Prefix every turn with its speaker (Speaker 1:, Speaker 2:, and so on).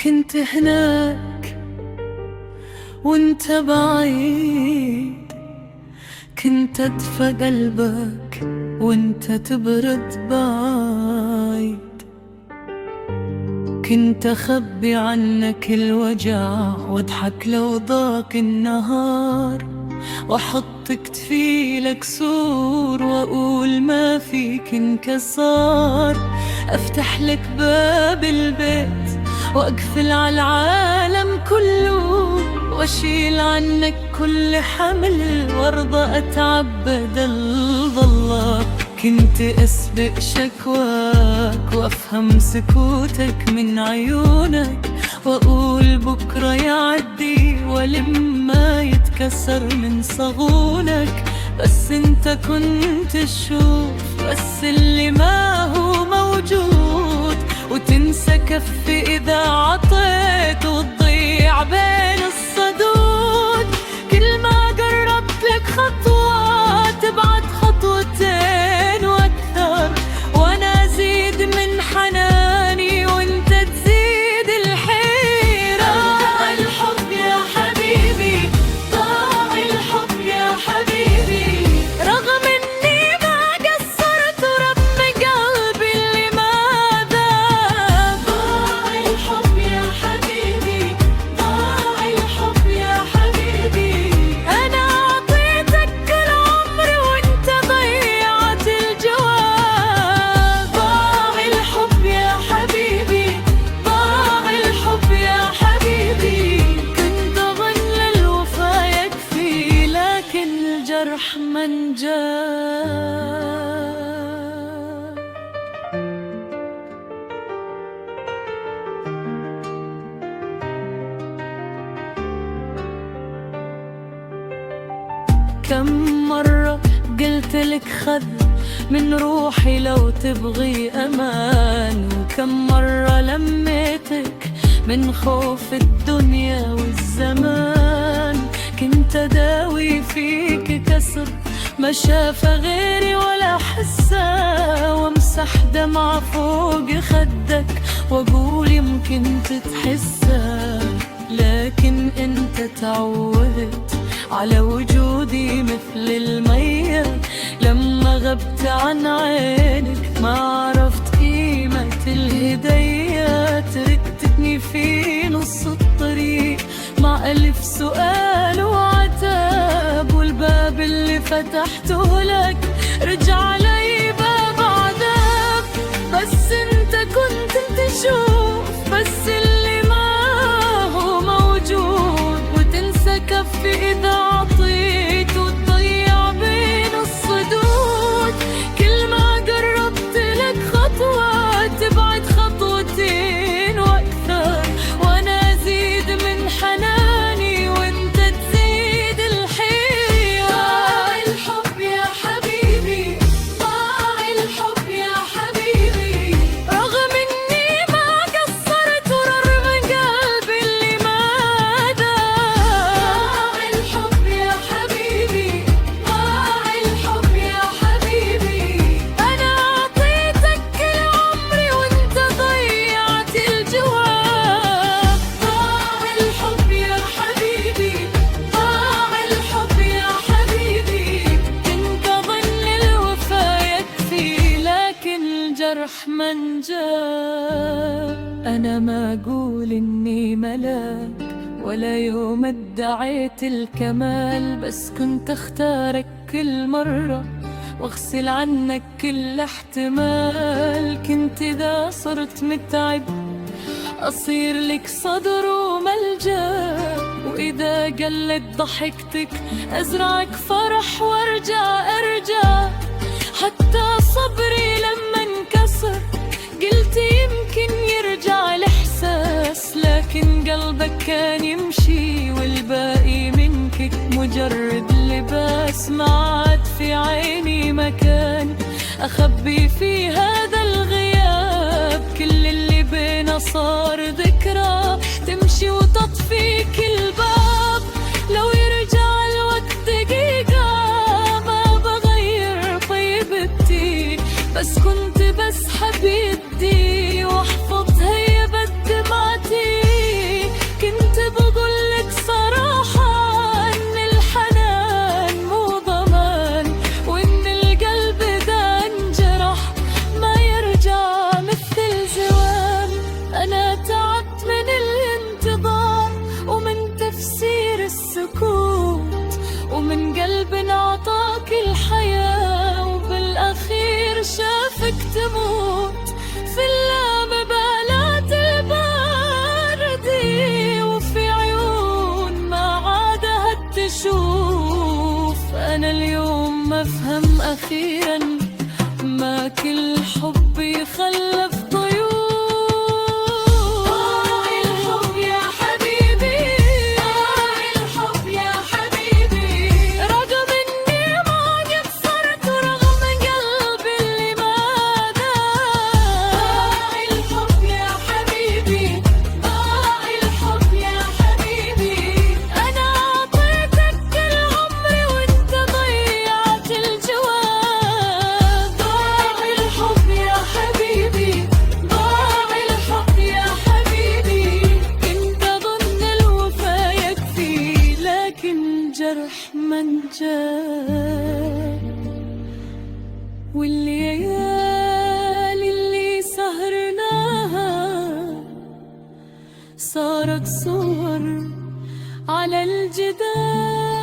Speaker 1: كنت هناك وانت بعيد، كنت ادفى قلبك وانت تبرد بعيد، كنت اخبي عنك الوجع واضحك لو ضاق النهار، واحط كتفيلك سور واقول ما فيك انكسار، افتح لك باب البيت واقفل على العالم كله، واشيل عنك كل حمل وارضى اتعب بدل ظلك. كنت اسبق شكواك وافهم سكوتك من عيونك، واقول بكره يعدي ولما يتكسر من صغونك، بس انت كنت تشوف بس اللي ما هو موجود، وتنسى كفي اذا عطيت وتضيع بين الصدود. كل ما قربت لك خطوة تبعد خطوتين واكثر، وانا ازيد من حناني وانت تزيد الحيرة. ضاع الحب يا حبيبي، ضاع الحب يا حبيبي، رغم اني ما قصرت ورب قلبي اللي ما ذاب. ضاع الحب يا حبيبي، ضاع الحب يا حبيبي، انا اعطيتك كل عمري وانت ضيعت الجواب. ضاع الحب يا حبيبي، ضاع الحب يا حبيبي، كنت اظن الوفا يكفي لكن الجرح ما انجاب. كم مرة قلت لك خذ من روحي لو تبغي أمان، وكم مرة لميتك من خوف الدنيا والزمان، كنت أداوي فيك كسر ما شاف غيري ولا حسه، وامسح دمعة فوق خدك واقول يمكن تتحسه، لكن انت تعودت على وجودي مثل المية، لما غبت عن عينك ما عرفت قيمة الهدية، تركتني في نص الطريق مع ألف سؤال وعتاب، والباب اللي فتحته لك رجع لي باب عذاب. بس انت كنت تشوف بس اللي ما هو موجود، وتنسى كفي إذا عطيت وتضيع بين الصدود. كل ما قربت لك خطوة تبعد خطوتين واكثر، وانا ازيد من حناني وانت تزيد الحيرة. ضاع الحب يا حبيبي، ضاع الحب يا حبيبي، رغم اني ما قصرت ورغم قلبي اللي ما ذاب. ضاع الحب يا حبيبي، ضاع الحب يا حبيبي، انا اعطيتك كل عمري وانت ضيعت الجواب. ضاع الحب يا حبيبي، ضاع الحب يا حبيبي، كنت اظن الوفا يكفي لكن الجرح ما انجاب. انا ما اقول اني ملاك ولا يوم ادعيت الكمال، بس كنت اختارك كل مرة واغسل عنك كل احتمال. كنت اذا صرت متعب اصير لك صدر وملجأ، واذا قلت ضحكتك ازرعك فرح وارجع حتى صبري لما انكسر قلت يمكن يرجع الاحساس، لكن قلبك كان يمشي والباقي منك مجرد لباس، ما عاد في عيني مكان اخبي في هذا الغياب. كل اللي بينا صار ذكرى تمشي وتطفي كل باب، لو يرجع الوقت دقيقة ما بغير طيبتي، بس كنت بسحب يدي واحفظ هي بدمعتي. قلب انعطاك الحياة وبالأخير شافك تموت في اللامبالاة الباردة، وفي عيون ما عادها تشوف. أنا اليوم مفهم أخيراً ما كل حب يخلف طيوف. ضاع الحب يا حبيبي، ضاع الحب يا حبيبي، رغم إني ما قصرت ورغم قلبي اللي ما دام. ضاع الحب يا حبيبي، ضاع الحب يا حبيبي، أنا أعطيتك كل عمري وأنت ضيعت الجواب. ضاع الحب يا حبيبي، ضاع الحب يا حبيبي، كنت أظن الوفا يكفي لكن جرح من جاب. والليالي اللي سهرناها صارت صور على الجدار.